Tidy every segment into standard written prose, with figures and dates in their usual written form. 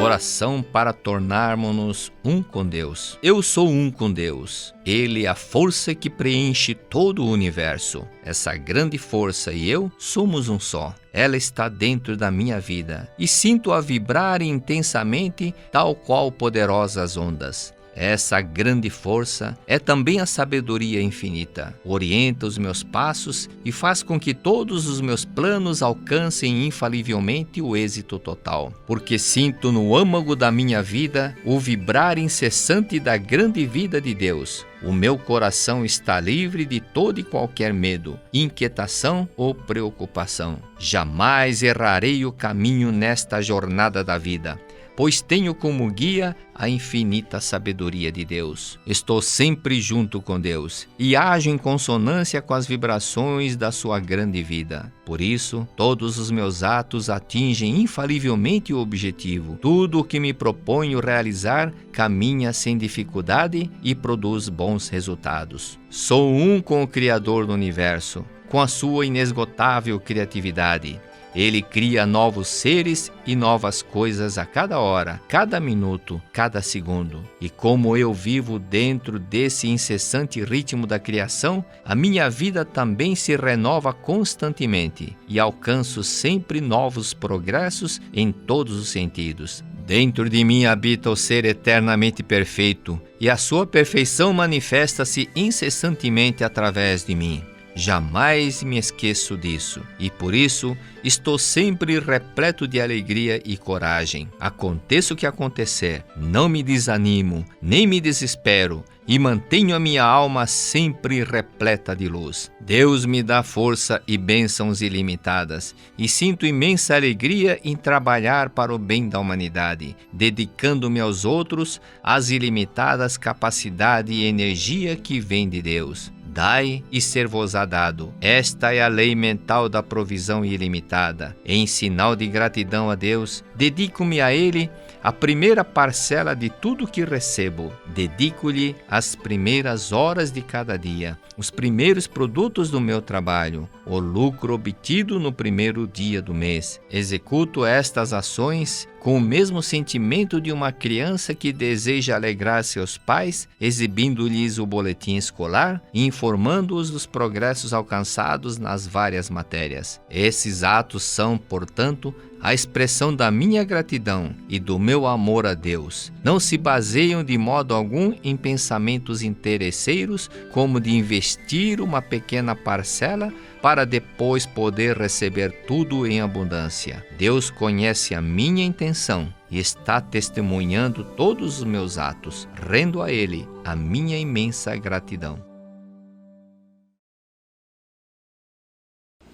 Oração para tornarmos-nos um com Deus. Eu sou um com Deus. Ele é a força que preenche todo o universo. Essa grande força e eu somos um só. Ela está dentro da minha vida e sinto-a vibrar intensamente, tal qual poderosas ondas. Essa grande força é também a sabedoria infinita. Orienta os meus passos e faz com que todos os meus planos alcancem infalivelmente o êxito total. Porque sinto no âmago da minha vida o vibrar incessante da grande vida de Deus. O meu coração está livre de todo e qualquer medo, inquietação ou preocupação. Jamais errarei o caminho nesta jornada da vida, pois tenho como guia a infinita sabedoria de Deus. Estou sempre junto com Deus e ajo em consonância com as vibrações da sua grande vida. Por isso, todos os meus atos atingem infalivelmente o objetivo. Tudo o que me proponho realizar caminha sem dificuldade e produz bons resultados. Sou um com o Criador do Universo, com a sua inesgotável criatividade. Ele cria novos seres e novas coisas a cada hora, cada minuto, cada segundo. E como eu vivo dentro desse incessante ritmo da criação, a minha vida também se renova constantemente e alcanço sempre novos progressos em todos os sentidos. Dentro de mim habita o ser eternamente perfeito e a sua perfeição manifesta-se incessantemente através de mim. Jamais me esqueço disso e por isso estou sempre repleto de alegria e coragem. Aconteça o que acontecer, não me desanimo, nem me desespero e mantenho a minha alma sempre repleta de luz. Deus me dá força e bênçãos ilimitadas e sinto imensa alegria em trabalhar para o bem da humanidade, dedicando-me aos outros as ilimitadas capacidade e energia que vem de Deus. Dai e ser-vos-á dado. Esta é a lei mental da provisão ilimitada. Em sinal de gratidão a Deus, dedico-me a Ele a primeira parcela de tudo que recebo. Dedico-lhe as primeiras horas de cada dia, os primeiros produtos do meu trabalho, o lucro obtido no primeiro dia do mês. Executo estas ações com o mesmo sentimento de uma criança que deseja alegrar seus pais, exibindo-lhes o boletim escolar e informando-os dos progressos alcançados nas várias matérias. Esses atos são, portanto, a expressão da minha gratidão e do meu amor a Deus. Não se baseiam de modo algum em pensamentos interesseiros, como de investir uma pequena parcela para depois poder receber tudo em abundância. Deus conhece a minha intenção e está testemunhando todos os meus atos. Rendo a Ele a minha imensa gratidão.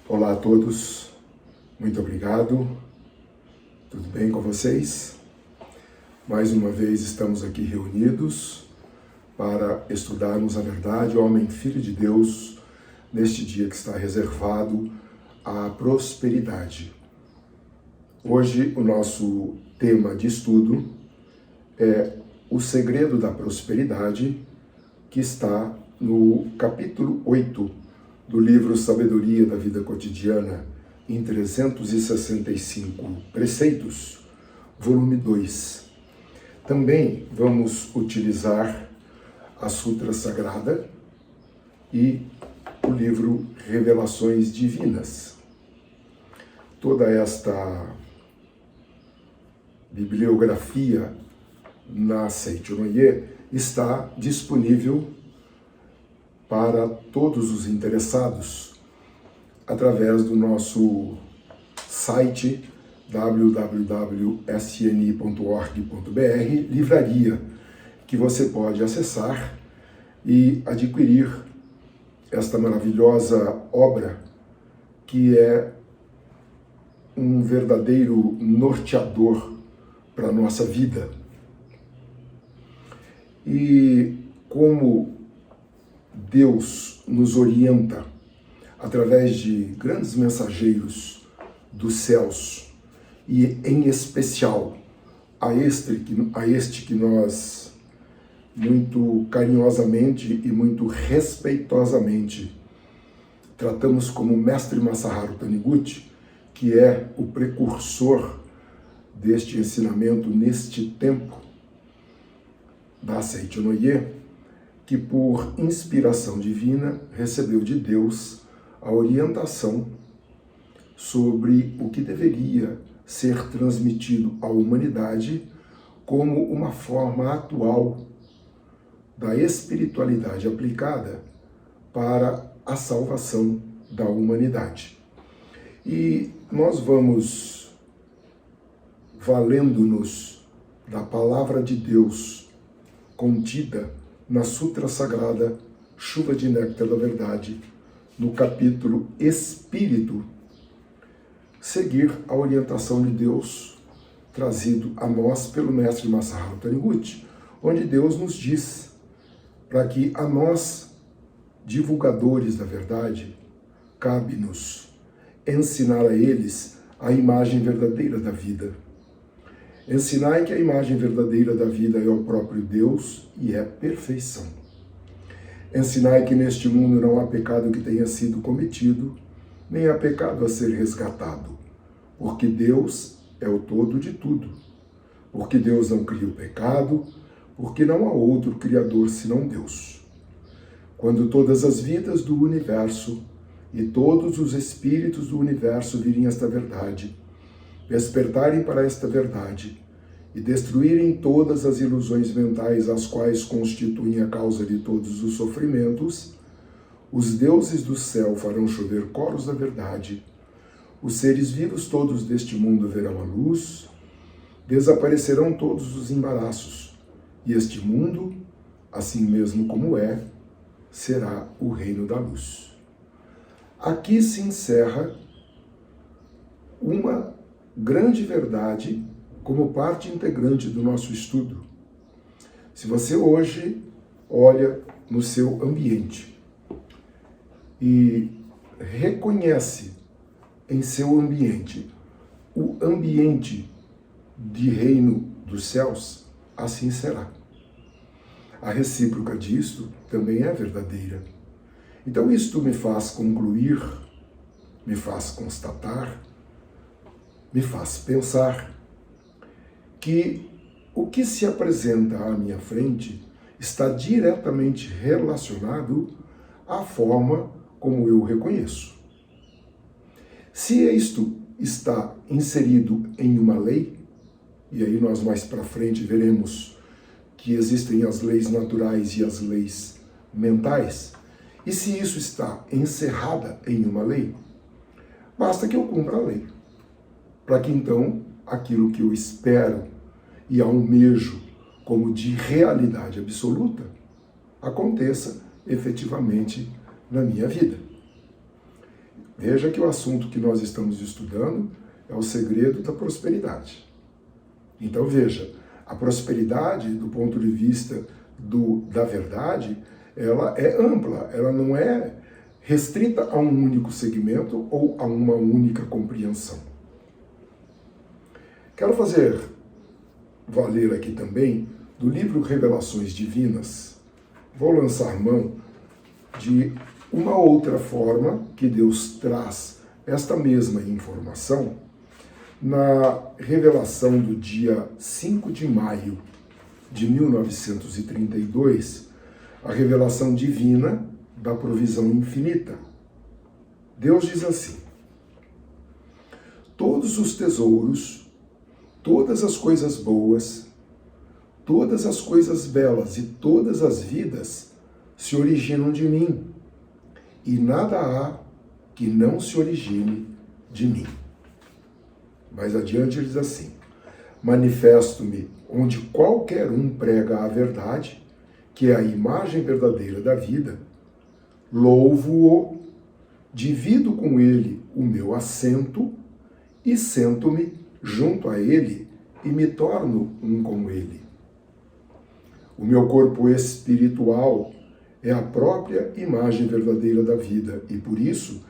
Olá a todos, muito obrigado. Tudo bem com vocês? Mais uma vez estamos aqui reunidos para estudarmos a verdade, homem, filho de Deus, neste dia que está reservado à prosperidade. Hoje o nosso tema de estudo é o segredo da prosperidade, que está no capítulo 8 do livro Sabedoria da Vida Cotidiana, em 365 preceitos, volume 2. Também vamos utilizar a Sutra Sagrada e o livro Revelações Divinas. Toda esta bibliografia na Seichonoye está disponível para todos os interessados através do nosso site www.sni.org.br, livraria, que você pode acessar e adquirir esta maravilhosa obra, que é um verdadeiro norteador para a nossa vida. E como Deus nos orienta através de grandes mensageiros dos céus, e em especial a este que nós muito carinhosamente e muito respeitosamente tratamos como Mestre Masaharu Taniguchi, que é o precursor deste ensinamento neste tempo, Dacei Chonoye, que por inspiração divina recebeu de Deus a orientação sobre o que deveria ser transmitido à humanidade como uma forma atual da espiritualidade aplicada para a salvação da humanidade. E nós vamos, valendo-nos da palavra de Deus contida na Sutra Sagrada Chuva de Néctar da Verdade, no capítulo Espírito, seguir a orientação de Deus trazido a nós pelo mestre Masaharu Taniguchi, onde Deus nos diz para que a nós, divulgadores da verdade, cabe-nos ensinar a eles a imagem verdadeira da vida. Ensinai que a imagem verdadeira da vida é o próprio Deus e é perfeição. Ensinai que neste mundo não há pecado que tenha sido cometido, nem há pecado a ser resgatado, porque Deus é o todo de tudo, porque Deus não cria o pecado, porque não há outro Criador senão Deus. Quando todas as vidas do universo e todos os espíritos do universo virem esta verdade, despertarem para esta verdade e destruírem todas as ilusões mentais as quais constituem a causa de todos os sofrimentos, os deuses do céu farão chover coros da verdade, os seres vivos todos deste mundo verão a luz, desaparecerão todos os embaraços, e este mundo, assim mesmo como é, será o reino da luz. Aqui se encerra uma grande verdade como parte integrante do nosso estudo. Se você hoje olha no seu ambiente e reconhece em seu ambiente o ambiente de reino dos céus, assim será. A recíproca disto também é verdadeira. Então isto me faz concluir, me faz constatar, me faz pensar que o que se apresenta à minha frente está diretamente relacionado à forma como eu reconheço. Se isto está inserido em uma lei, e aí nós mais para frente veremos que existem as leis naturais e as leis mentais, e se isso está encerrada em uma lei, basta que eu cumpra a lei, para que então aquilo que eu espero e almejo como de realidade absoluta aconteça efetivamente na minha vida. Veja que o assunto que nós estamos estudando é o segredo da prosperidade. Então veja, a prosperidade do ponto de vista da verdade, ela é ampla, ela não é restrita a um único segmento ou a uma única compreensão. Quero fazer valer aqui também do livro Revelações Divinas. Vou lançar mão de uma outra forma que Deus traz esta mesma informação na revelação do dia 5 de maio de 1932, a revelação divina da provisão infinita. Deus diz assim: todos os tesouros, todas as coisas boas, todas as coisas belas e todas as vidas se originam de mim, e nada há que não se origine de mim. Mais adiante ele diz assim: manifesto-me onde qualquer um prega a verdade, que é a imagem verdadeira da vida, louvo-o, divido com ele o meu assento e sento-me junto a ele e me torno um com ele. O meu corpo espiritual é a própria imagem verdadeira da vida e por isso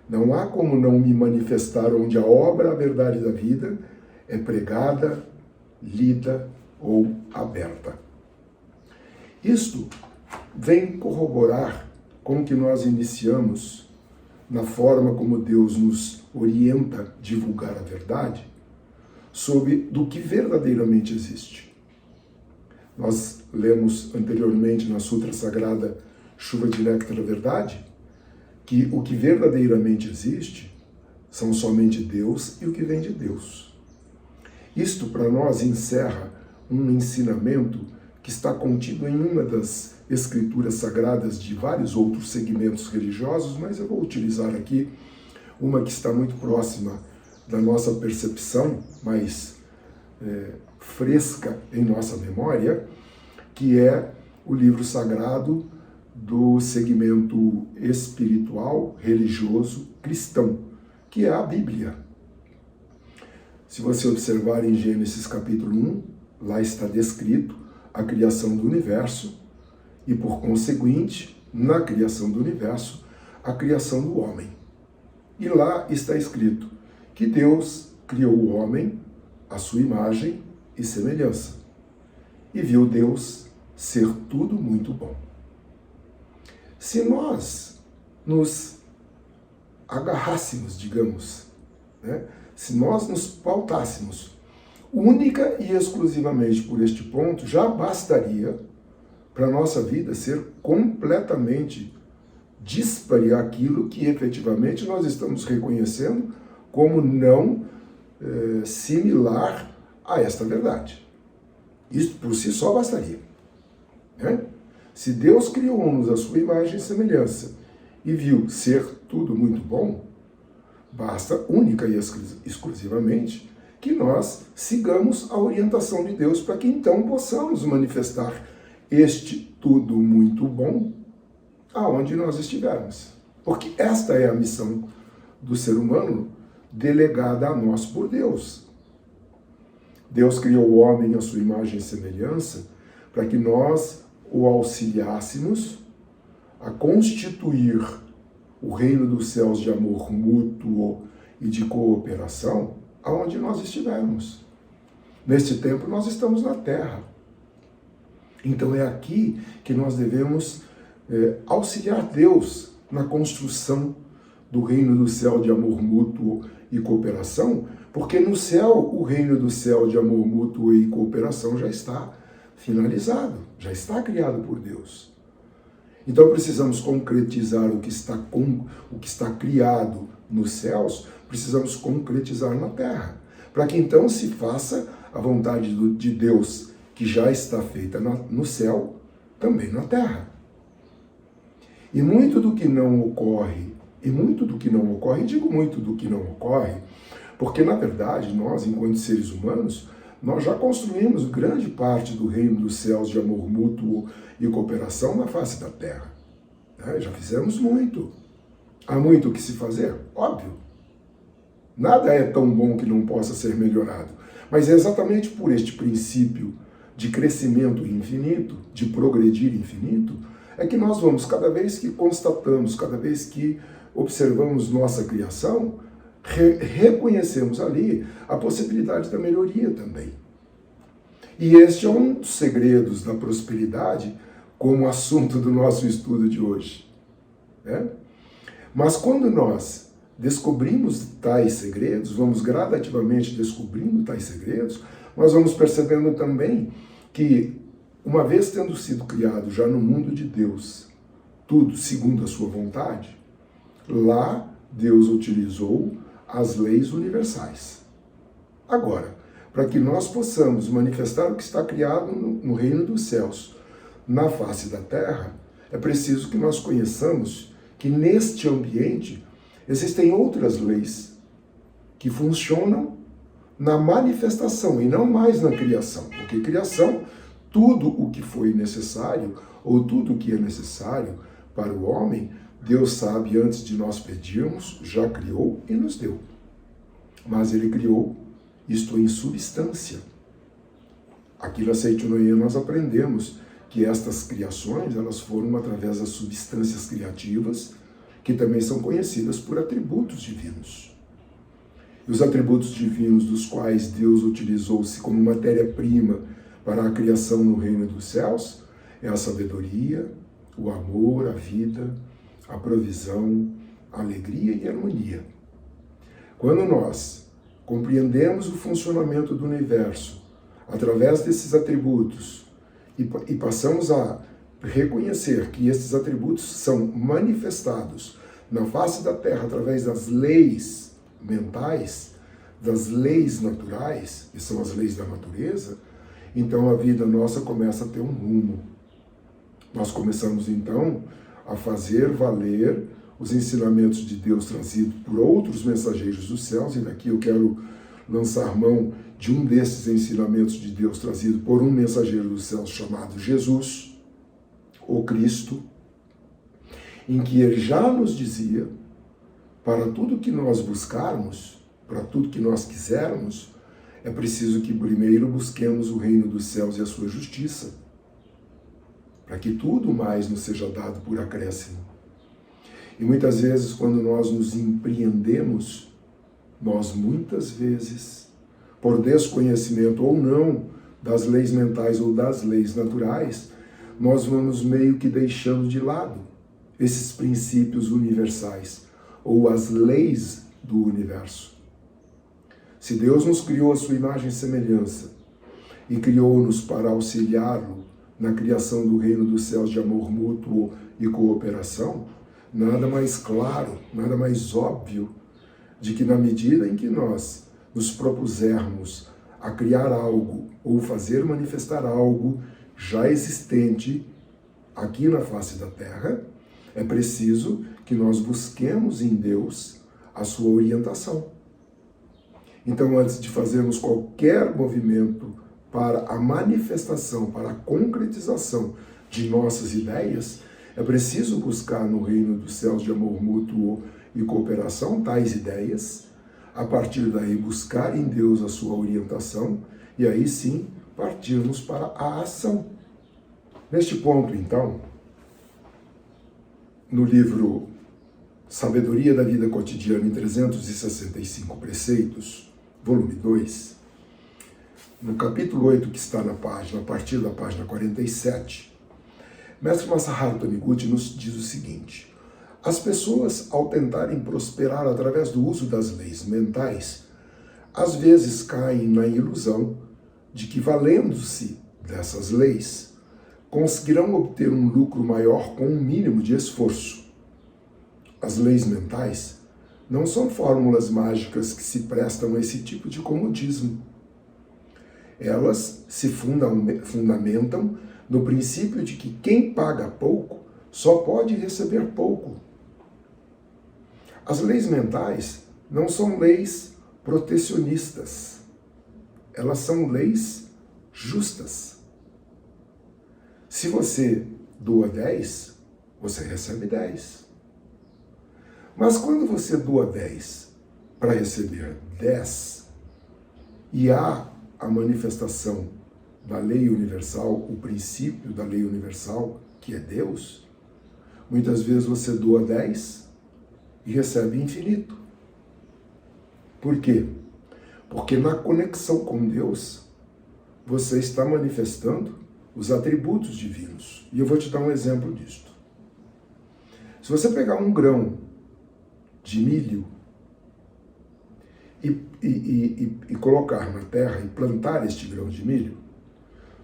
não há como não me manifestar onde a obra, a verdade da vida, é pregada, lida ou aberta. Isto vem corroborar com o que nós iniciamos na forma como Deus nos orienta a divulgar a verdade, sobre do que verdadeiramente existe. Nós lemos anteriormente na Sutra Sagrada Chuva de Néctar da Verdade que o que verdadeiramente existe são somente Deus e o que vem de Deus. Isto, para nós, encerra um ensinamento que está contido em uma das escrituras sagradas de vários outros segmentos religiosos, mas eu vou utilizar aqui uma que está muito próxima da nossa percepção, mais fresca em nossa memória, que é o livro sagrado do segmento espiritual, religioso, cristão, que é a Bíblia. Se você observar em Gênesis capítulo 1, lá está descrito a criação do universo e, por conseguinte, na criação do universo, a criação do homem. E lá está escrito que Deus criou o homem à sua imagem e semelhança. E viu Deus ser tudo muito bom. Se nós nos agarrássemos, digamos, se nós nos pautássemos única e exclusivamente por este ponto, já bastaria para a nossa vida ser completamente díspare àquilo que efetivamente nós estamos reconhecendo como não similar a esta verdade. Isso por si só bastaria. Se Deus criou-nos à sua imagem e semelhança e viu ser tudo muito bom, basta única e exclusivamente que nós sigamos a orientação de Deus para que então possamos manifestar este tudo muito bom aonde nós estivermos. Porque esta é a missão do ser humano delegada a nós por Deus. Deus criou o homem à sua imagem e semelhança para que nós o auxiliássemos a constituir o reino dos céus de amor mútuo e de cooperação aonde nós estivermos. Neste tempo nós estamos na Terra. Então é aqui que nós devemos auxiliar Deus na construção do reino do céu de amor mútuo e cooperação, porque no céu o reino do céu de amor mútuo e cooperação já está finalizado, já está criado por Deus. Então precisamos concretizar o que está criado nos céus, precisamos concretizar na terra, para que então se faça a vontade de Deus que já está feita no céu, também na terra. E muito do que não ocorre, digo muito do que não ocorre, porque na verdade nós, enquanto seres humanos, nós já construímos grande parte do reino dos céus de amor mútuo e cooperação na face da terra. Já fizemos muito. Há muito o que se fazer? Óbvio. Nada é tão bom que não possa ser melhorado. Mas é exatamente por este princípio de crescimento infinito, de progredir infinito, é que nós vamos, cada vez que constatamos, cada vez que observamos nossa criação, reconhecemos ali a possibilidade da melhoria também. E este é um dos segredos da prosperidade, como assunto do nosso estudo de hoje. Mas quando nós descobrimos tais segredos, vamos gradativamente descobrindo tais segredos, nós vamos percebendo também que, uma vez tendo sido criado já no mundo de Deus, tudo segundo a sua vontade, lá Deus utilizou as leis universais. Agora, para que nós possamos manifestar o que está criado no reino dos céus, na face da terra, é preciso que nós conheçamos que neste ambiente existem outras leis que funcionam na manifestação e não mais na criação. Porque criação, tudo o que foi necessário, ou tudo o que é necessário para o homem, Deus sabe antes de nós pedirmos, já criou e nos deu. Mas Ele criou isto em substância. Aqui na Seitonoye nós aprendemos que estas criações, elas foram através das substâncias criativas, que também são conhecidas por atributos divinos. E os atributos divinos dos quais Deus utilizou-se como matéria-prima para a criação no reino dos céus é a sabedoria, o amor, a vida, a provisão, a alegria e a harmonia. Quando nós compreendemos o funcionamento do universo através desses atributos e passamos a reconhecer que esses atributos são manifestados na face da Terra através das leis mentais, das leis naturais, que são as leis da natureza, então a vida nossa começa a ter um rumo. Nós começamos então a fazer valer os ensinamentos de Deus trazidos por outros mensageiros dos céus, e daqui eu quero lançar mão de um desses ensinamentos de Deus trazido por um mensageiro dos céus chamado Jesus, o Cristo, em que ele já nos dizia, para tudo que nós buscarmos, para tudo que nós quisermos, é preciso que primeiro busquemos o reino dos céus e a sua justiça, para que tudo mais nos seja dado por acréscimo. E muitas vezes, quando nós nos empreendemos, nós muitas vezes, por desconhecimento ou não das leis mentais ou das leis naturais, nós vamos meio que deixando de lado esses princípios universais ou as leis do universo. Se Deus nos criou a sua imagem e semelhança e criou-nos para auxiliá-lo na criação do reino dos céus de amor mútuo e cooperação, nada mais claro, nada mais óbvio de que na medida em que nós nos propusermos a criar algo ou fazer manifestar algo já existente aqui na face da Terra, é preciso que nós busquemos em Deus a sua orientação. Então, antes de fazermos qualquer movimento para a manifestação, para a concretização de nossas ideias, é preciso buscar no reino dos céus de amor mútuo e cooperação tais ideias, a partir daí buscar em Deus a sua orientação e aí sim partirmos para a ação. Neste ponto, então, no livro Sabedoria da Vida Cotidiana em 365 Preceitos, volume 2, no capítulo 8 que está na página, a partir da página 47, Mestre Masaharu Taniguchi nos diz o seguinte: as pessoas, ao tentarem prosperar através do uso das leis mentais, às vezes caem na ilusão de que, valendo-se dessas leis, conseguirão obter um lucro maior com um mínimo de esforço. As leis mentais não são fórmulas mágicas que se prestam a esse tipo de comodismo. Elas se fundamentam no princípio de que quem paga pouco só pode receber pouco. As leis mentais não são leis protecionistas. Elas são leis justas. Se você doa 10, você recebe 10. Mas quando você doa 10 para receber 10, e há a manifestação da lei universal, o princípio da lei universal, que é Deus, muitas vezes você doa 10 e recebe infinito. Por quê? Porque na conexão com Deus, você está manifestando os atributos divinos. E eu vou te dar um exemplo disto. Se você pegar um grão de milho e colocar na terra e plantar este grão de milho,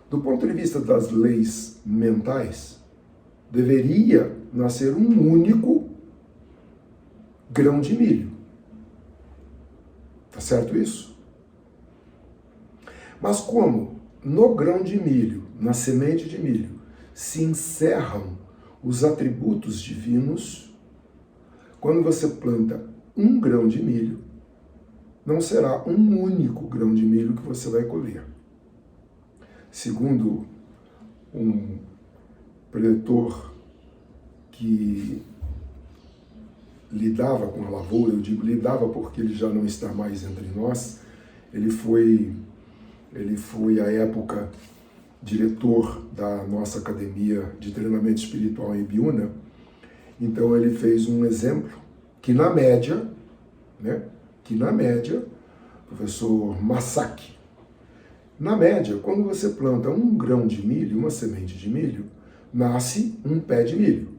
do ponto de vista das leis mentais, deveria nascer um único grão de milho. Tá certo isso? Mas como no grão de milho, na semente de milho, se encerram os atributos divinos, quando você planta um grão de milho, não será um único grão de milho que você vai colher. Segundo um preletor que lidava com a lavoura, eu digo lidava porque ele já não está mais entre nós, ele foi à época diretor da nossa academia de treinamento espiritual em Ibiúna. Então ele fez um exemplo que na média, professor Masaki, na média, quando você planta um grão de milho, uma semente de milho, nasce um pé de milho.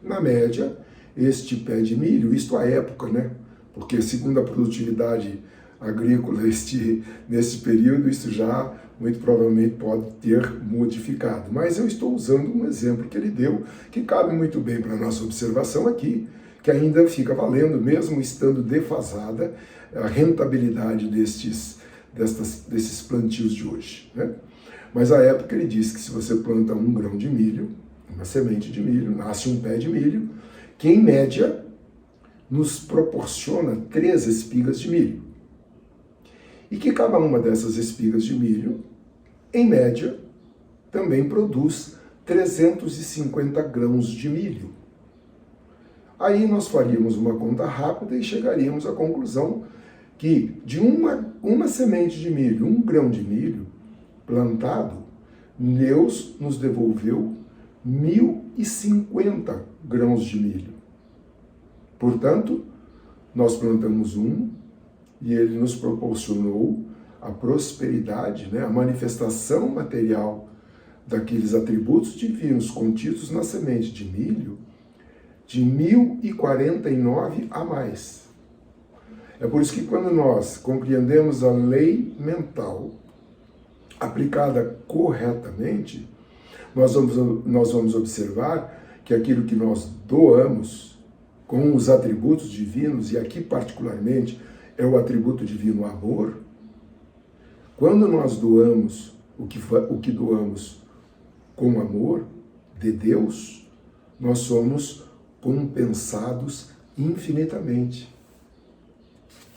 Na média, este pé de milho, isto à época, porque segundo a produtividade agrícola nesse período, isso já muito provavelmente pode ter modificado. Mas eu estou usando um exemplo que ele deu, que cabe muito bem para a nossa observação aqui, que ainda fica valendo, mesmo estando defasada, a rentabilidade desses plantios de hoje, né? Mas à época ele disse que se você planta um grão de milho, uma semente de milho, nasce um pé de milho, que em média nos proporciona 3 espigas de milho. E que cada uma dessas espigas de milho, em média, também produz 350 grãos de milho. Aí nós faríamos uma conta rápida e chegaríamos à conclusão que de uma semente de milho, um grão de milho plantado, Deus nos devolveu 1.050 grãos de milho. Portanto, nós plantamos um e ele nos proporcionou a prosperidade, né, a manifestação material daqueles atributos divinos contidos na semente de milho, de 1.049 a mais. É por isso que quando nós compreendemos a lei mental aplicada corretamente, nós vamos observar que aquilo que nós doamos com os atributos divinos, e aqui particularmente é o atributo divino amor, quando nós doamos o que doamos com amor de Deus, nós somos compensados infinitamente.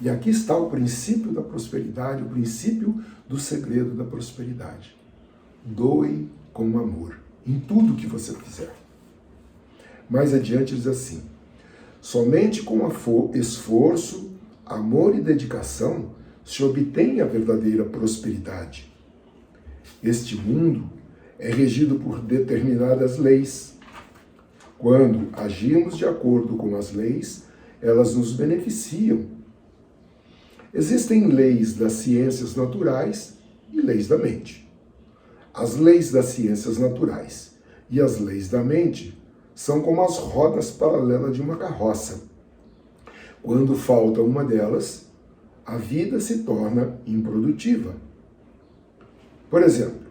E aqui está o princípio da prosperidade, o princípio do segredo da prosperidade. Doe com amor, em tudo que você fizer. Mais adiante diz assim: somente com esforço, amor e dedicação se obtém a verdadeira prosperidade. Este mundo é regido por determinadas leis. Quando agimos de acordo com as leis, elas nos beneficiam. Existem leis das ciências naturais e leis da mente. As leis das ciências naturais e as leis da mente são como as rodas paralelas de uma carroça. Quando falta uma delas, a vida se torna improdutiva. Por exemplo,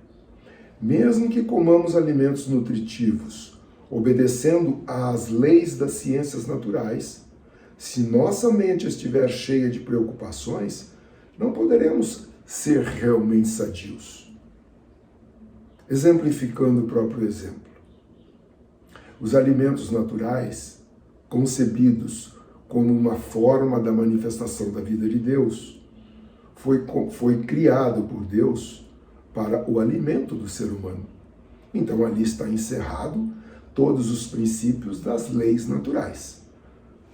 mesmo que comamos alimentos nutritivos, obedecendo às leis das ciências naturais, se nossa mente estiver cheia de preocupações, não poderemos ser realmente sadios. Exemplificando o próprio exemplo. Os alimentos naturais, concebidos como uma forma da manifestação da vida de Deus, foi criado por Deus para o alimento do ser humano. Então ali está encerrado todos os princípios das leis naturais.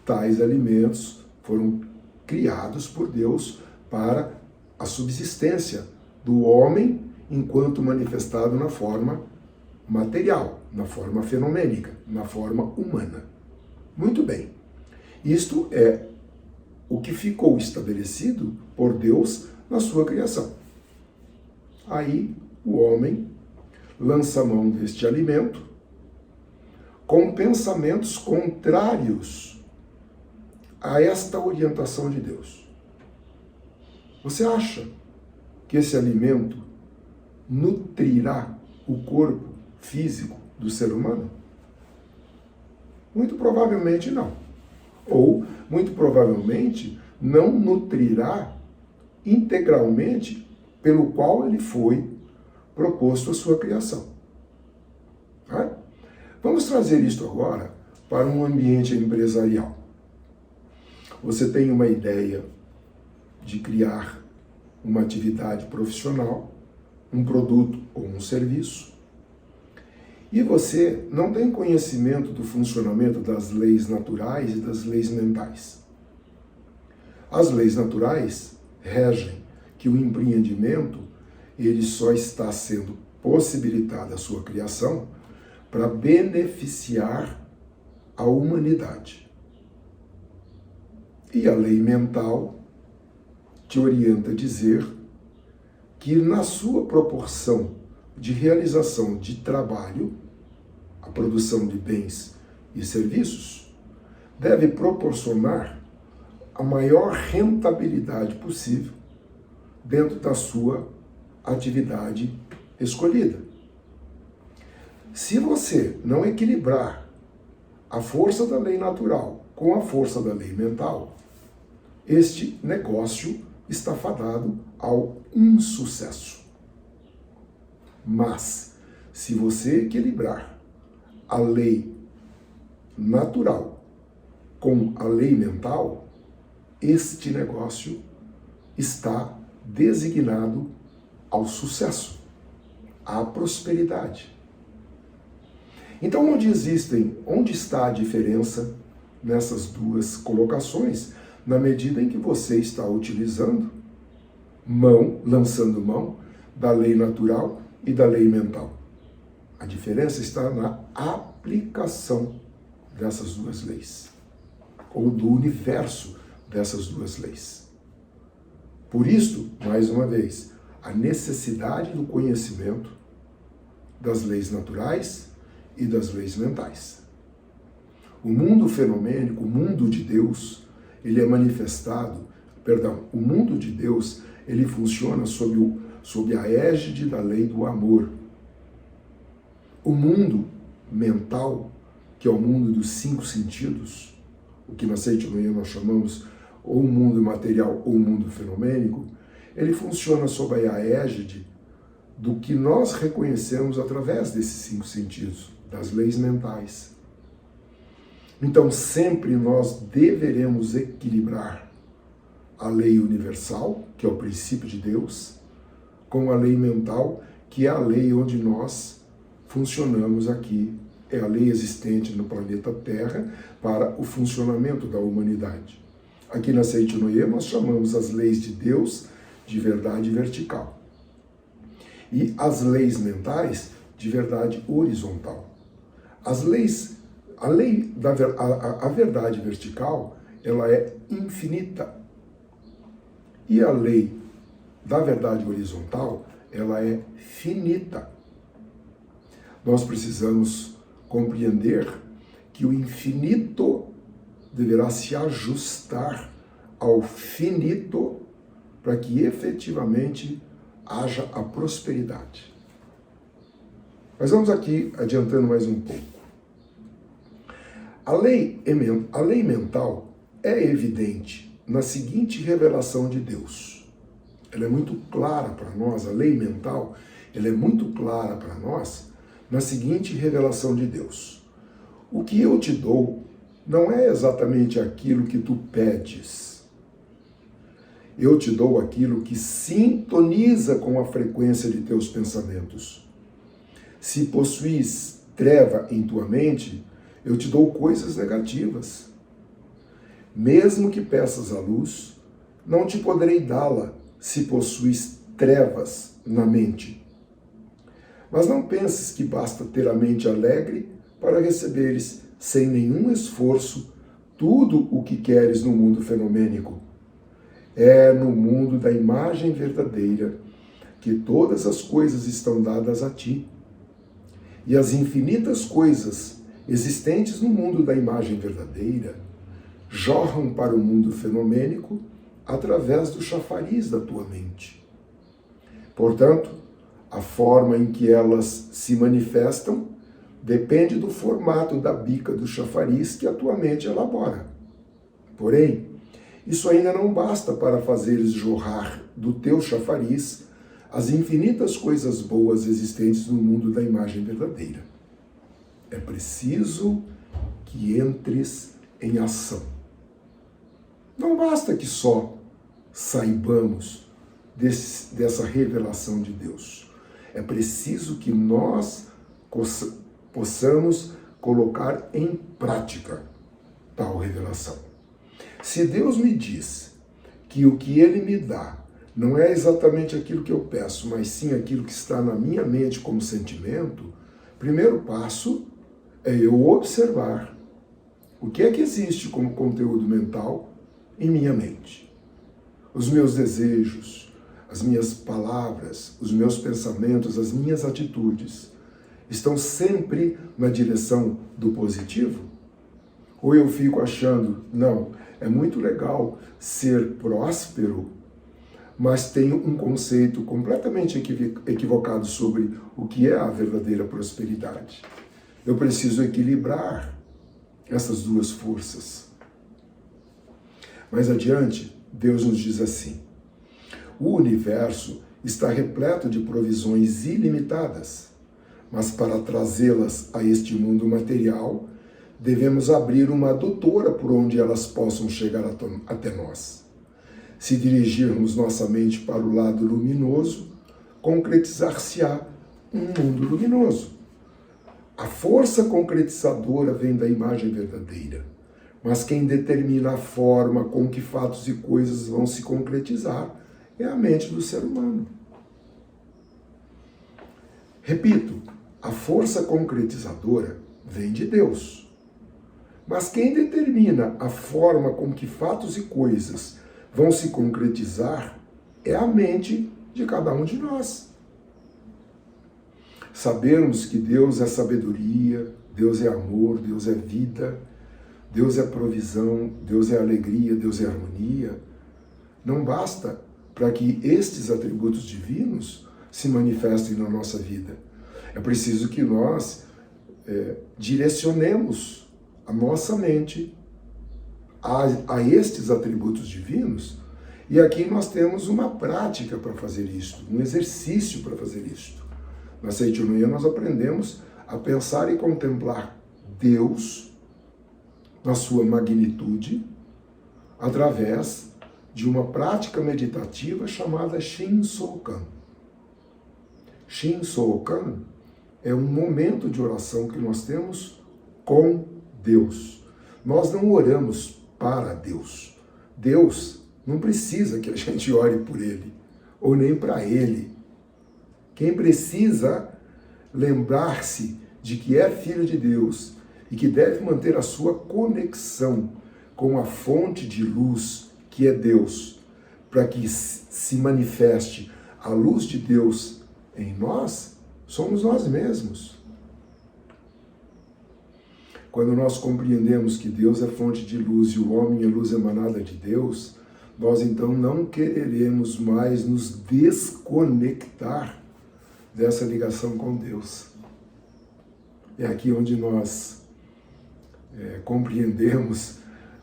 Tais alimentos foram criados por Deus para a subsistência do homem enquanto manifestado na forma material, na forma fenomênica, na forma humana. Muito bem. Isto é o que ficou estabelecido por Deus na sua criação. Aí o homem lança mão deste alimento com pensamentos contrários a esta orientação de Deus. Você acha que esse alimento nutrirá o corpo físico do ser humano? Muito provavelmente não. Ou, muito provavelmente, não nutrirá integralmente pelo qual ele foi proposto a sua criação. Tá? Vamos trazer isto agora para um ambiente empresarial. Você tem uma ideia de criar uma atividade profissional, um produto ou um serviço, e você não tem conhecimento do funcionamento das leis naturais e das leis mentais. As leis naturais regem que o empreendimento ele só está sendo possibilitada a sua criação para beneficiar a humanidade. E a lei mental te orienta a dizer que na sua proporção de realização de trabalho, a produção de bens e serviços, deve proporcionar a maior rentabilidade possível dentro da sua atividade escolhida. Se você não equilibrar a força da lei natural com a força da lei mental, este negócio está fadado ao insucesso. Mas, se você equilibrar a lei natural com a lei mental, este negócio está designado ao sucesso, à prosperidade. Então, onde está a diferença nessas duas colocações, na medida em que você está utilizando lançando mão da lei natural e da lei mental? A diferença está na aplicação dessas duas leis, ou do universo dessas duas leis. Por isso, mais uma vez, a necessidade do conhecimento das leis naturais e das leis mentais. O mundo fenomênico, o mundo de Deus, ele é manifestado, o mundo de Deus, ele funciona sob a égide da lei do amor. O mundo mental, que é o mundo dos 5 sentidos, o que na Seitinoye nós chamamos ou o mundo material ou o mundo fenomênico, ele funciona sob a égide do que nós reconhecemos através desses 5 sentidos, das leis mentais. Então, sempre nós deveremos equilibrar a lei universal, que é o princípio de Deus, com a lei mental, que é a lei onde nós funcionamos aqui. É a lei existente no planeta Terra para o funcionamento da humanidade. Aqui na Seitinoye nós chamamos as leis de Deus de verdade vertical. E as leis mentais de verdade horizontal. A verdade vertical, ela é infinita. E a lei da verdade horizontal, ela é finita. Nós precisamos compreender que o infinito deverá se ajustar ao finito para que efetivamente haja a prosperidade. Mas vamos aqui adiantando mais um pouco. A lei mental é evidente na seguinte revelação de Deus. Ela é muito clara para nós, a lei mental, ela é muito clara para nós na seguinte revelação de Deus. O que eu te dou não é exatamente aquilo que tu pedes. Eu te dou aquilo que sintoniza com a frequência de teus pensamentos. Se possuis treva em tua mente, eu te dou coisas negativas. Mesmo que peças a luz, não te poderei dá-la se possuis trevas na mente. Mas não penses que basta ter a mente alegre para receberes, sem nenhum esforço, tudo o que queres no mundo fenomênico. É no mundo da imagem verdadeira que todas as coisas estão dadas a ti. E as infinitas coisas existentes no mundo da imagem verdadeira jorram para o mundo fenomênico através do chafariz da tua mente. Portanto, a forma em que elas se manifestam depende do formato da bica do chafariz que a tua mente elabora. Porém, isso ainda não basta para fazeres jorrar do teu chafariz as infinitas coisas boas existentes no mundo da imagem verdadeira. É preciso que entres em ação. Não basta que só saibamos dessa revelação de Deus. É preciso que nós possamos colocar em prática tal revelação. Se Deus me diz que o que Ele me dá não é exatamente aquilo que eu peço, mas sim aquilo que está na minha mente como sentimento, o primeiro passo é eu observar o que é que existe como conteúdo mental em minha mente. Os meus desejos, as minhas palavras, os meus pensamentos, as minhas atitudes estão sempre na direção do positivo? Ou eu fico achando, não, É muito legal ser próspero, mas tem um conceito completamente equivocado sobre o que é a verdadeira prosperidade. Eu preciso equilibrar essas duas forças. Mais adiante, Deus nos diz assim: o universo está repleto de provisões ilimitadas, mas para trazê-las a este mundo material, devemos abrir uma adutora por onde elas possam chegar até nós. Se dirigirmos nossa mente para o lado luminoso, concretizar-se-á um mundo luminoso. A força concretizadora vem da imagem verdadeira, mas quem determina a forma com que fatos e coisas vão se concretizar é a mente do ser humano. Repito, a força concretizadora vem de Deus, mas quem determina a forma com que fatos e coisas vão se concretizar é a mente de cada um de nós. Sabermos que Deus é sabedoria, Deus é amor, Deus é vida, Deus é provisão, Deus é alegria, Deus é harmonia, não basta para que estes atributos divinos se manifestem na nossa vida. É preciso que nós direcionemos a nossa mente a estes atributos divinos, e aqui nós temos uma prática para fazer isto, um exercício para fazer isto. Na Seitianoye nós aprendemos a pensar e contemplar Deus na sua magnitude através de uma prática meditativa chamada Shinsokan. Shinsokan é um momento de oração que nós temos com Deus. Nós não oramos para Deus. Deus não precisa que a gente ore por Ele, ou nem para Ele. Quem precisa lembrar-se de que é filho de Deus e que deve manter a sua conexão com a fonte de luz que é Deus, para que se manifeste a luz de Deus em nós, somos nós mesmos. Quando nós compreendemos que Deus é fonte de luz e o homem é luz emanada de Deus, nós então não quereremos mais nos desconectar dessa ligação com Deus. É aqui onde nós compreendemos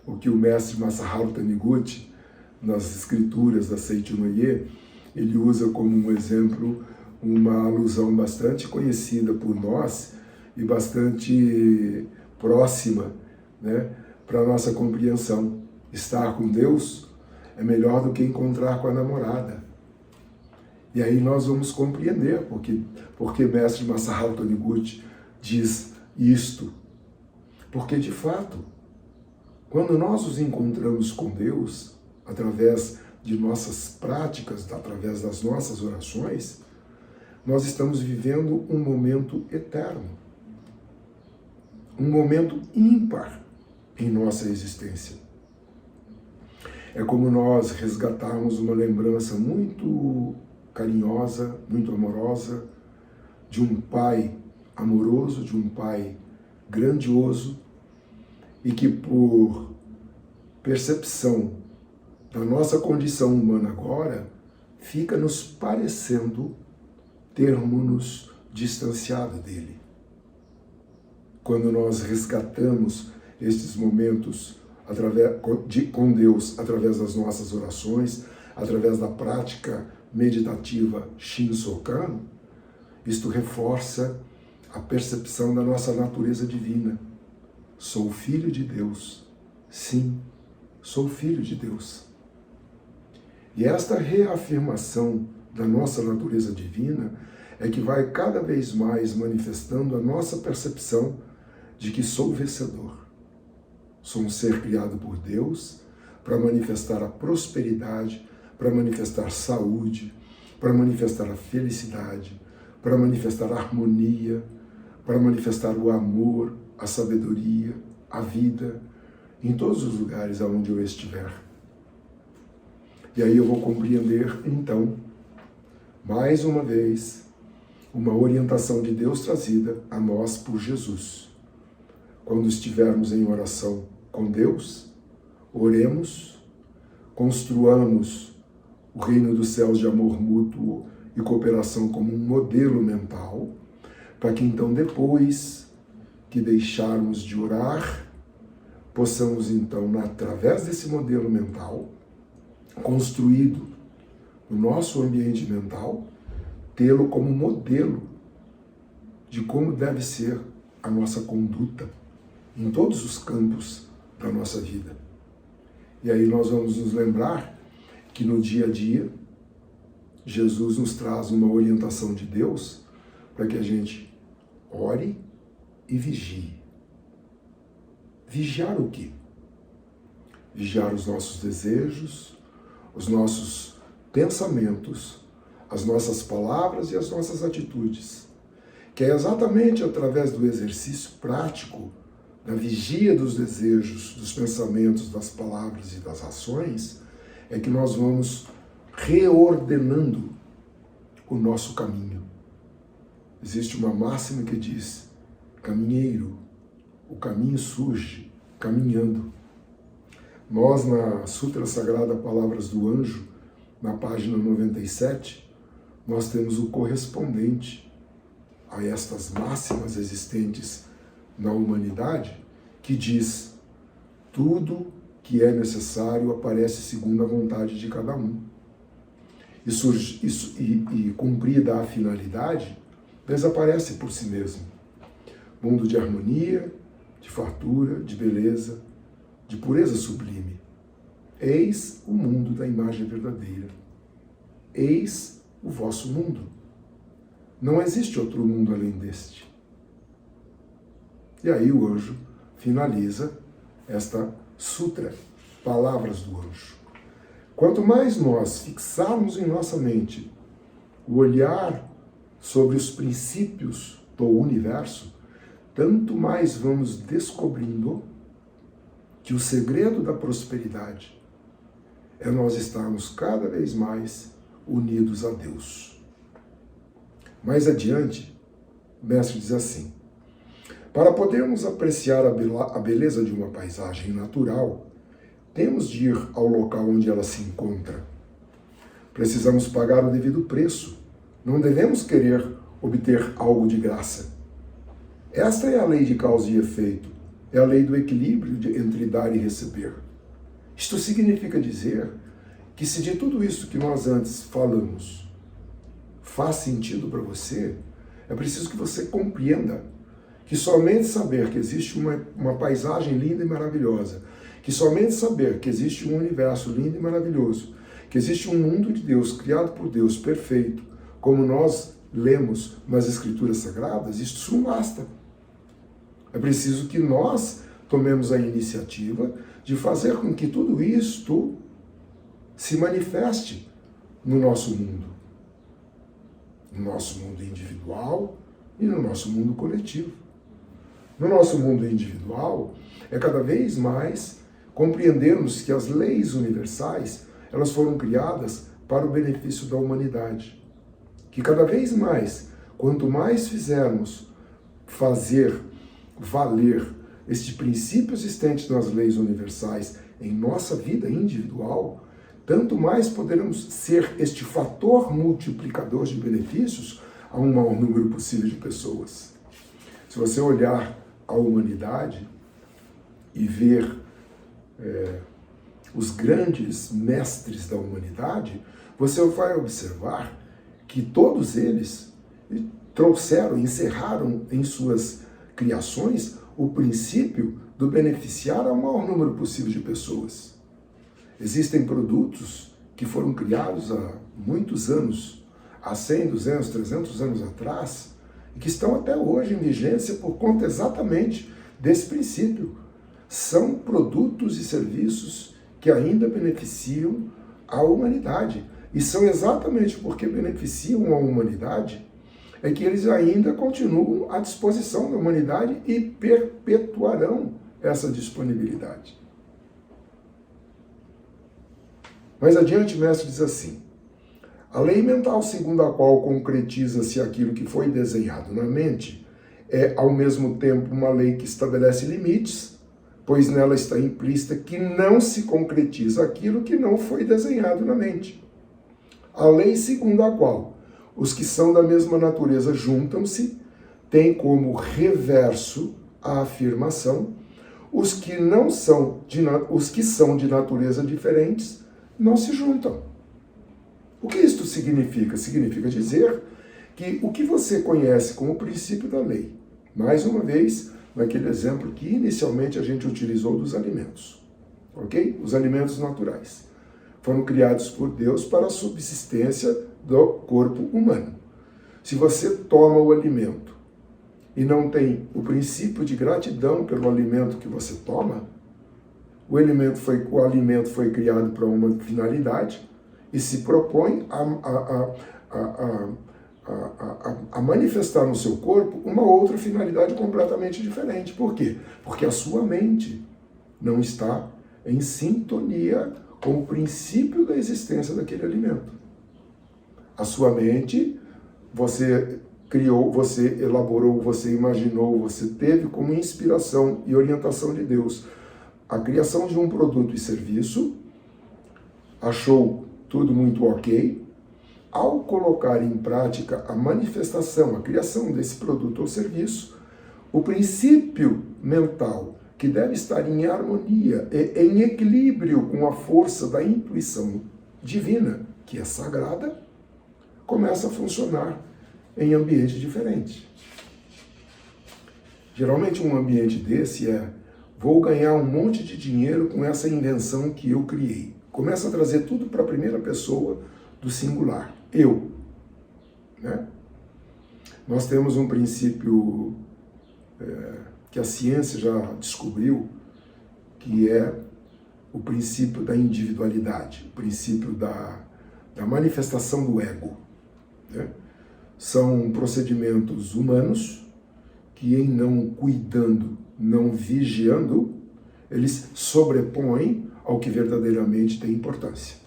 o que o mestre Masaharu Taniguchi, nas escrituras da Seitianoye, ele usa como um exemplo uma alusão bastante conhecida por nós e bastante próxima, né, para a nossa compreensão. Estar com Deus é melhor do que encontrar com a namorada. E aí nós vamos compreender porque mestre Masaharu Taniguchi diz isto. Porque, de fato, quando nós nos encontramos com Deus, através de nossas práticas, através das nossas orações, nós estamos vivendo um momento eterno, um momento ímpar em nossa existência. É como nós resgatarmos uma lembrança muito carinhosa, muito amorosa, de um pai amoroso, de um pai grandioso, e que por percepção da nossa condição humana agora, fica nos parecendo termos-nos distanciado dele. Quando nós resgatamos estes momentos com Deus através das nossas orações, através da prática meditativa Shinsokan, isto reforça a percepção da nossa natureza divina. Sou filho de Deus. Sim, sou filho de Deus. E esta reafirmação da nossa natureza divina é que vai cada vez mais manifestando a nossa percepção de que sou vencedor. Sou um ser criado por Deus para manifestar a prosperidade, para manifestar saúde, para manifestar a felicidade, para manifestar a harmonia, para manifestar o amor, a sabedoria, a vida, em todos os lugares aonde eu estiver. E aí eu vou compreender, então, mais uma vez, uma orientação de Deus trazida a nós por Jesus. Quando estivermos em oração com Deus, Oremos, construamos o reino dos céus de amor mútuo e cooperação como um modelo mental, para que então depois que deixarmos de orar, possamos então, através desse modelo mental, construído no nosso ambiente mental, tê-lo como modelo de como deve ser a nossa conduta em todos os campos da nossa vida. E aí nós vamos nos lembrar que no dia a dia, Jesus nos traz uma orientação de Deus para que a gente ore e vigie. Vigiar o quê? Vigiar os nossos desejos, os nossos pensamentos, as nossas palavras e as nossas atitudes, que é exatamente através do exercício prático, da vigia dos desejos, dos pensamentos, das palavras e das ações, é que nós vamos reordenando o nosso caminho. Existe uma máxima que diz: caminheiro, o caminho surge caminhando. Nós, na Sutra Sagrada Palavras do Anjo, na página 97, nós temos o correspondente a estas máximas existentes na humanidade, que diz: tudo que é necessário aparece segundo a vontade de cada um. E cumprida a finalidade, desaparece por si mesmo. Mundo de harmonia, de fartura, de beleza, de pureza sublime. Eis o mundo da imagem verdadeira. Eis o vosso mundo. Não existe outro mundo além deste. E aí o anjo finaliza esta sutra, Palavras do Anjo. Quanto mais nós fixarmos em nossa mente o olhar sobre os princípios do universo, tanto mais vamos descobrindo que o segredo da prosperidade é nós estarmos cada vez mais unidos a Deus. Mais adiante, o mestre diz assim: para podermos apreciar a beleza de uma paisagem natural, temos de ir ao local onde ela se encontra. Precisamos pagar o devido preço. Não devemos querer obter algo de graça. Esta é a lei de causa e efeito. É a lei do equilíbrio entre dar e receber. Isto significa dizer que se de tudo isso que nós antes falamos faz sentido para você, é preciso que você compreenda que somente saber que existe uma paisagem linda e maravilhosa, que somente saber que existe um universo lindo e maravilhoso, que existe um mundo de Deus, criado por Deus, perfeito, como nós lemos nas Escrituras Sagradas, isso não basta. É preciso que nós tomemos a iniciativa de fazer com que tudo isto se manifeste no nosso mundo. No nosso mundo individual e no nosso mundo coletivo. No nosso mundo individual, é cada vez mais compreendermos que as leis universais, elas foram criadas para o benefício da humanidade. Que cada vez mais, quanto mais fizermos fazer valer este princípio existente nas leis universais em nossa vida individual, tanto mais poderemos ser este fator multiplicador de benefícios a um maior número possível de pessoas. Se você olhar a humanidade e ver os grandes mestres da humanidade, você vai observar que todos eles trouxeram, encerraram em suas criações o princípio do beneficiar ao maior número possível de pessoas. Existem produtos que foram criados há muitos anos, há 100, 200, 300 anos atrás, e que estão até hoje em vigência por conta exatamente desse princípio. São produtos e serviços que ainda beneficiam a humanidade. E são exatamente porque beneficiam a humanidade é que eles ainda continuam à disposição da humanidade e perpetuarão essa disponibilidade. Mais adiante, o mestre diz assim: a lei mental segundo a qual concretiza-se aquilo que foi desenhado na mente é, ao mesmo tempo, uma lei que estabelece limites pois nela está implícita que não se concretiza aquilo que não foi desenhado na mente. A lei segundo a qual os que são da mesma natureza juntam-se tem como reverso a afirmação: os que são de natureza diferentes não se juntam. O que isto significa? Significa dizer que o que você conhece como princípio da lei, mais uma vez, naquele exemplo que inicialmente a gente utilizou dos alimentos, ok? Os alimentos naturais foram criados por Deus para a subsistência do corpo humano. Se você toma o alimento e não tem o princípio de gratidão pelo alimento que você toma, o alimento foi criado para uma finalidade e se propõe a manifestar no seu corpo uma outra finalidade completamente diferente. Por quê? Porque a sua mente não está em sintonia com o princípio da existência daquele alimento. A sua mente, você criou, você elaborou, você imaginou, você teve como inspiração e orientação de Deus a criação de um produto e serviço, achou tudo muito ok. Ao colocar em prática a manifestação, a criação desse produto ou serviço, o princípio mental que deve estar em harmonia, em equilíbrio com a força da intuição divina, que é sagrada, começa a funcionar em ambiente diferente. Geralmente um ambiente desse vou ganhar um monte de dinheiro com essa invenção que eu criei. Começa a trazer tudo para a primeira pessoa do singular, eu. Né? Nós temos um princípio que a ciência já descobriu, que é o princípio da individualidade, o princípio da manifestação do ego. Né? São procedimentos humanos que, em não cuidando, não vigiando, eles sobrepõem ao que verdadeiramente tem importância.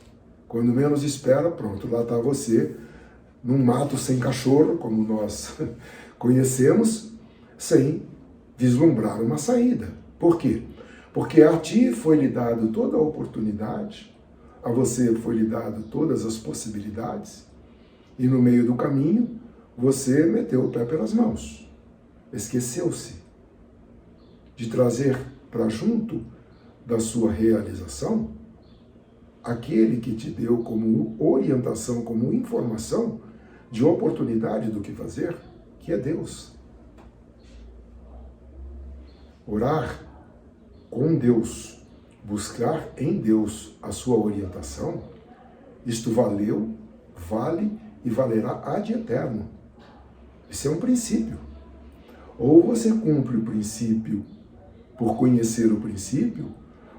Quando menos espera, pronto, lá está você, num mato sem cachorro, como nós conhecemos, sem vislumbrar uma saída. Por quê? Porque a ti foi lhe dado toda a oportunidade, a você foi lhe dado todas as possibilidades, e no meio do caminho, você meteu o pé pelas mãos. Esqueceu-se de trazer para junto da sua realização aquele que te deu como orientação, como informação de oportunidade do que fazer, que é Deus. Orar com Deus, buscar em Deus a sua orientação, isto valeu, vale e valerá ad eterno. Isso é um princípio. Ou você cumpre o princípio por conhecer o princípio,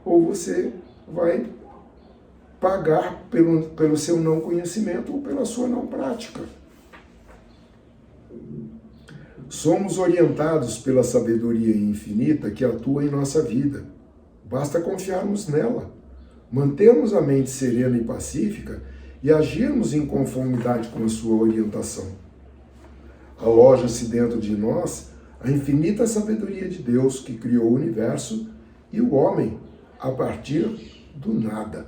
ou você vai pagar pelo seu não conhecimento ou pela sua não prática. Somos orientados pela sabedoria infinita que atua em nossa vida. Basta confiarmos nela, mantermos a mente serena e pacífica e agirmos em conformidade com a sua orientação. Aloja-se dentro de nós a infinita sabedoria de Deus que criou o universo e o homem a partir do nada.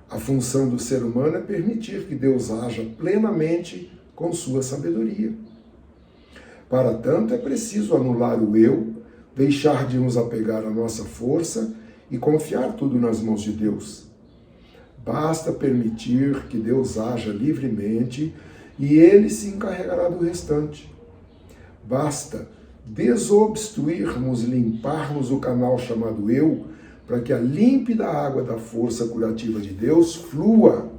A função do ser humano é permitir que Deus haja plenamente com sua sabedoria. Para tanto, é preciso anular o eu, deixar de nos apegar à nossa força e confiar tudo nas mãos de Deus. Basta permitir que Deus haja livremente e Ele se encarregará do restante. Basta desobstruirmos, limparmos o canal chamado eu, para que a límpida água da força curativa de Deus flua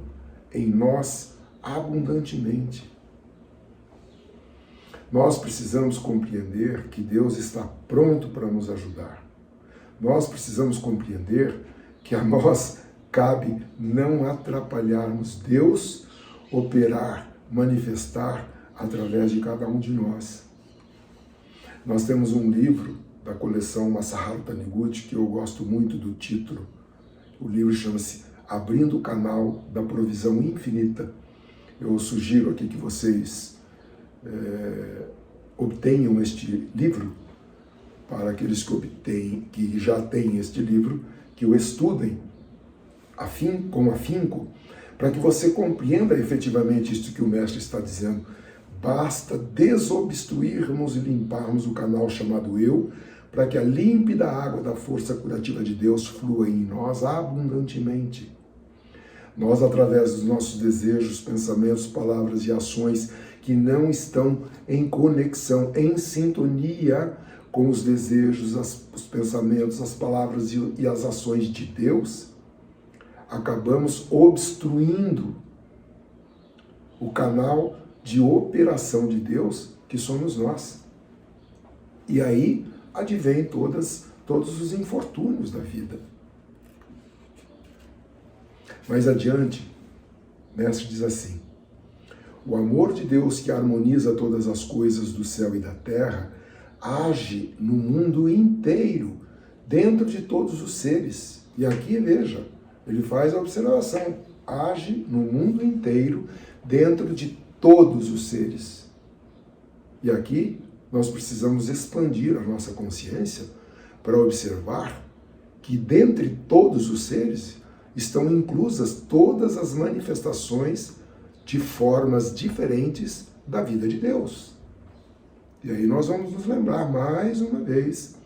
em nós abundantemente. Nós precisamos compreender que Deus está pronto para nos ajudar. Nós precisamos compreender que a nós cabe não atrapalharmos Deus operar, manifestar através de cada um de nós. Nós temos um livro da coleção Masaharu Taniguchi que eu gosto muito do título. O livro chama-se Abrindo o Canal da Provisão Infinita. Eu sugiro aqui que vocês obtenham este livro para aqueles que já têm este livro, que o estudem com afinco, para que você compreenda efetivamente isto que o mestre está dizendo. Basta desobstruirmos e limparmos o canal chamado eu, para que a límpida água da força curativa de Deus flua em nós abundantemente. Nós, através dos nossos desejos, pensamentos, palavras e ações que não estão em conexão, em sintonia com os desejos, os pensamentos, as palavras e as ações de Deus, acabamos obstruindo o canal de operação de Deus, que somos nós. E aí advém todos os infortúnios da vida. Mais adiante, o mestre diz assim: o amor de Deus que harmoniza todas as coisas do céu e da terra age no mundo inteiro, dentro de todos os seres. E aqui, veja, ele faz a observação: age no mundo inteiro, dentro de todos os seres. E aqui nós precisamos expandir a nossa consciência para observar que dentre todos os seres estão inclusas todas as manifestações de formas diferentes da vida de Deus. E aí nós vamos nos lembrar mais uma vez,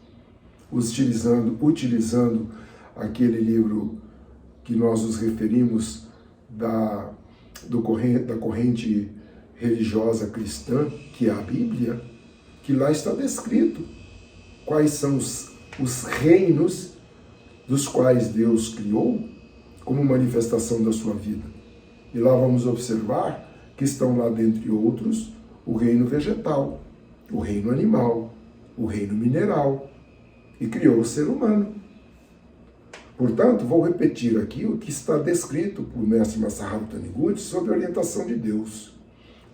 utilizando aquele livro que nós nos referimos da corrente religiosa cristã, que é a Bíblia, que lá está descrito quais são os reinos dos quais Deus criou como manifestação da sua vida. E lá vamos observar que estão lá, dentre outros, o reino vegetal, o reino animal, o reino mineral, e criou o ser humano. Portanto, vou repetir aqui o que está descrito por mestre Masaharu Taniguchi sobre a orientação de Deus.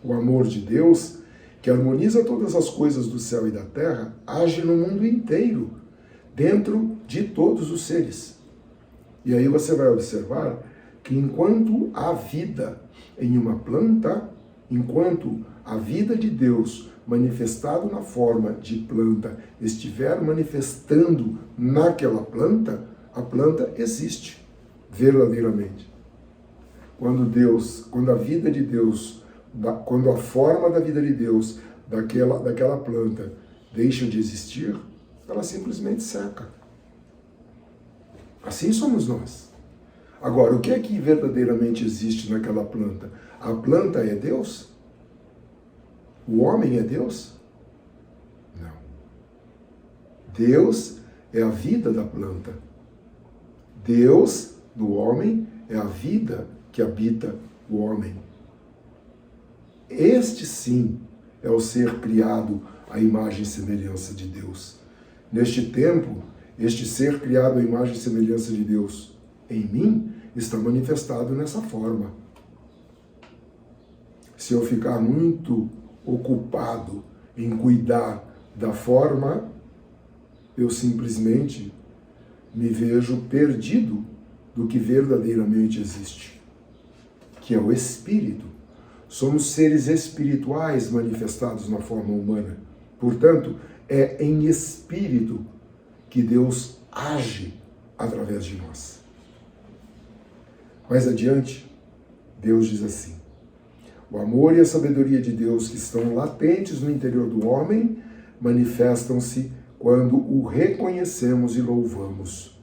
O amor de Deus, que harmoniza todas as coisas do céu e da terra, age no mundo inteiro, dentro de todos os seres. E aí você vai observar que enquanto há vida em uma planta, enquanto a vida de Deus manifestado na forma de planta estiver manifestando naquela planta, a planta existe verdadeiramente. Quando a vida de Deus, quando a forma da vida de Deus daquela planta deixa de existir, ela simplesmente seca. Assim somos nós. Agora, o que é que verdadeiramente existe naquela planta? A planta é Deus? O homem é Deus? Não. Deus é a vida da planta. Deus, do homem, é a vida que habita o homem. Este, sim, é o ser criado à imagem e semelhança de Deus. Neste tempo, este ser criado à imagem e semelhança de Deus em mim está manifestado nessa forma. Se eu ficar muito ocupado em cuidar da forma, eu simplesmente me vejo perdido do que verdadeiramente existe, que é o Espírito. Somos seres espirituais manifestados na forma humana. Portanto, é em espírito que Deus age através de nós. Mais adiante, Deus diz assim: o amor e a sabedoria de Deus que estão latentes no interior do homem manifestam-se quando o reconhecemos e louvamos.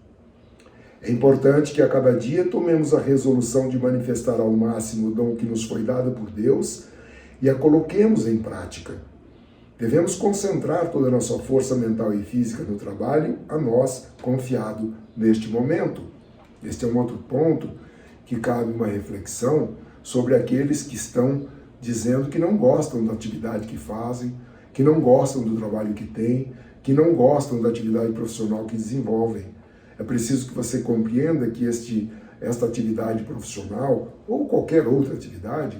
É importante que a cada dia tomemos a resolução de manifestar ao máximo o dom que nos foi dado por Deus e a coloquemos em prática. Devemos concentrar toda a nossa força mental e física no trabalho a nós confiado neste momento. Este é um outro ponto que cabe uma reflexão sobre aqueles que estão dizendo que não gostam da atividade que fazem, que não gostam do trabalho que têm, que não gostam da atividade profissional que desenvolvem. É preciso que você compreenda que esta atividade profissional, ou qualquer outra atividade,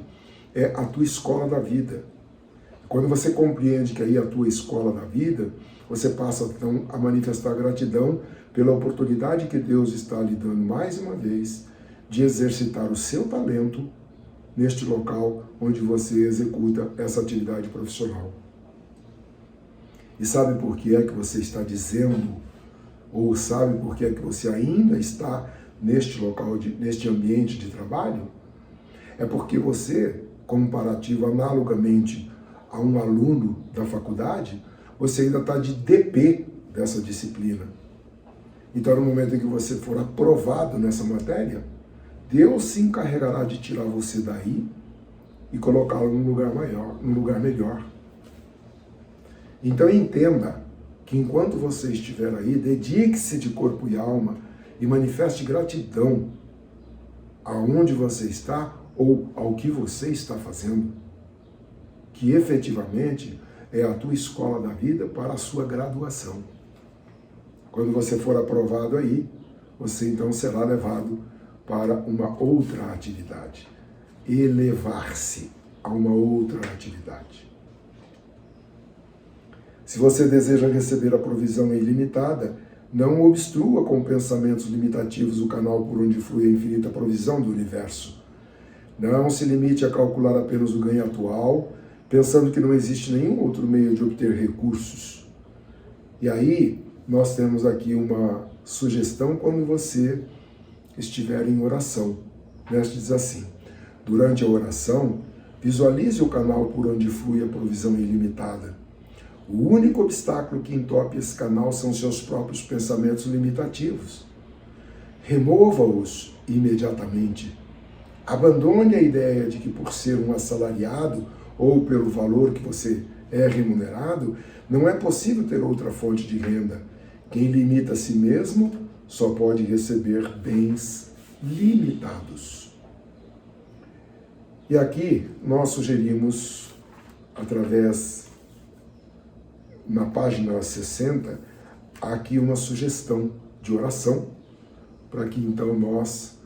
é a tua escola da vida. Quando você compreende que aí é a tua escola da vida, você passa então a manifestar gratidão pela oportunidade que Deus está lhe dando mais uma vez de exercitar o seu talento neste local onde você executa essa atividade profissional. E sabe por que é que você está dizendo, ou sabe por que é que você ainda está neste local, neste ambiente de trabalho? É porque você, comparativo analogamente a um aluno da faculdade, você ainda está de DP dessa disciplina. Então, no momento em que você for aprovado nessa matéria, Deus se encarregará de tirar você daí e colocá-lo num lugar maior, num lugar melhor. Então entenda que enquanto você estiver aí, dedique-se de corpo e alma e manifeste gratidão aonde você está ou ao que você está fazendo, que efetivamente é a tua escola da vida para a sua graduação. Quando você for aprovado aí, você então será levado para uma outra atividade. Elevar-se a uma outra atividade. Se você deseja receber a provisão ilimitada, não obstrua com pensamentos limitativos o canal por onde flui a infinita provisão do universo. Não se limite a calcular apenas o ganho atual, pensando que não existe nenhum outro meio de obter recursos. E aí, nós temos aqui uma sugestão quando você estiver em oração. Mestre diz assim: durante a oração, visualize o canal por onde flui a provisão ilimitada. O único obstáculo que entope esse canal são seus próprios pensamentos limitativos. Remova-os imediatamente. Abandone a ideia de que por ser um assalariado ou pelo valor que você é remunerado, não é possível ter outra fonte de renda. Quem limita a si mesmo só pode receber bens limitados. E aqui nós sugerimos, através, na página 60, aqui uma sugestão de oração, para que então nós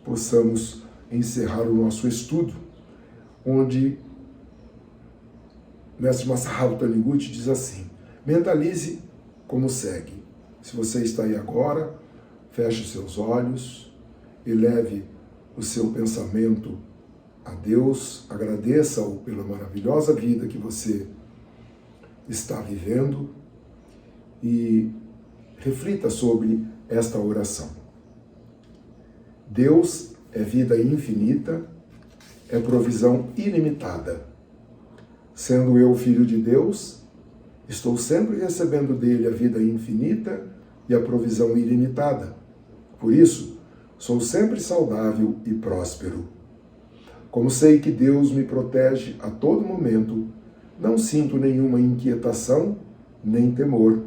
possamos encerrar o nosso estudo, onde Mestre Masaharu Taniguchi diz assim: mentalize como segue. Se você está aí agora, feche os seus olhos, eleve o seu pensamento a Deus, agradeça-o pela maravilhosa vida que você está vivendo e reflita sobre esta oração. Deus é vida infinita, é provisão ilimitada. Sendo eu filho de Deus, estou sempre recebendo dele a vida infinita e a provisão ilimitada. Por isso, sou sempre saudável e próspero. Como sei que Deus me protege a todo momento, não sinto nenhuma inquietação nem temor.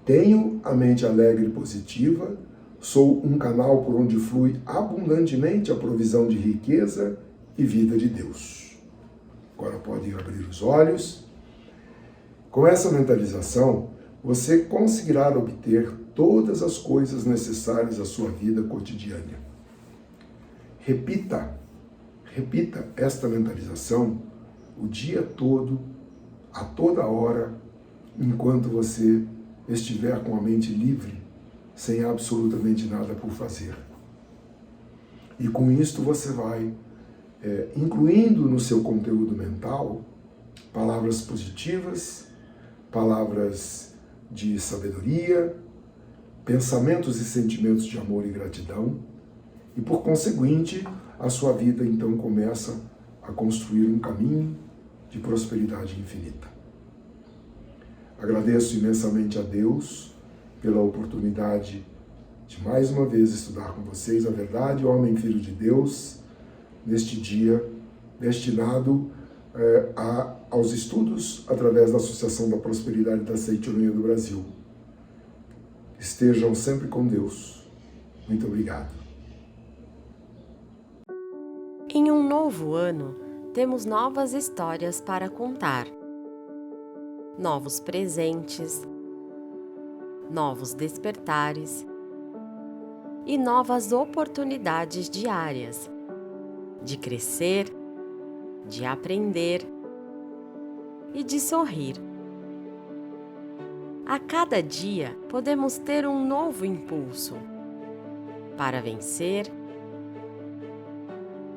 Tenho a mente alegre e positiva, sou um canal por onde flui abundantemente a provisão de riqueza e vida de Deus. Agora podem abrir os olhos. Com essa mentalização, você conseguirá obter todas as coisas necessárias à sua vida cotidiana. Repita esta mentalização o dia todo, a toda hora, enquanto você estiver com a mente livre, sem absolutamente nada por fazer. E com isto você vai incluindo no seu conteúdo mental palavras positivas, palavras de sabedoria, pensamentos e sentimentos de amor e gratidão, e por conseguinte, a sua vida então começa a construir um caminho de prosperidade infinita. Agradeço imensamente a Deus pela oportunidade de mais uma vez estudar com vocês a verdade, homem e filho de Deus, neste dia destinado aos estudos através da Associação da Prosperidade da Seitironia do Brasil. Estejam sempre com Deus. Muito obrigado. Em um novo ano, temos novas histórias para contar, novos presentes, novos despertares e novas oportunidades diárias de crescer, de aprender e de sorrir. A cada dia podemos ter um novo impulso para vencer,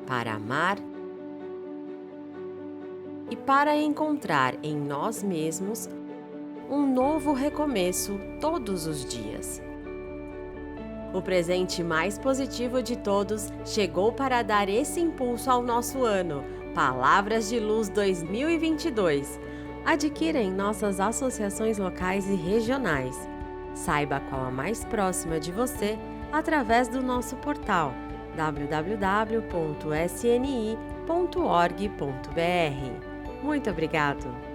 para amar e para encontrar em nós mesmos um novo recomeço todos os dias. O presente mais positivo de todos chegou para dar esse impulso ao nosso ano. Palavras de Luz 2022. Adquira em nossas associações locais e regionais. Saiba qual a mais próxima de você através do nosso portal www.sni.org.br. Muito obrigado!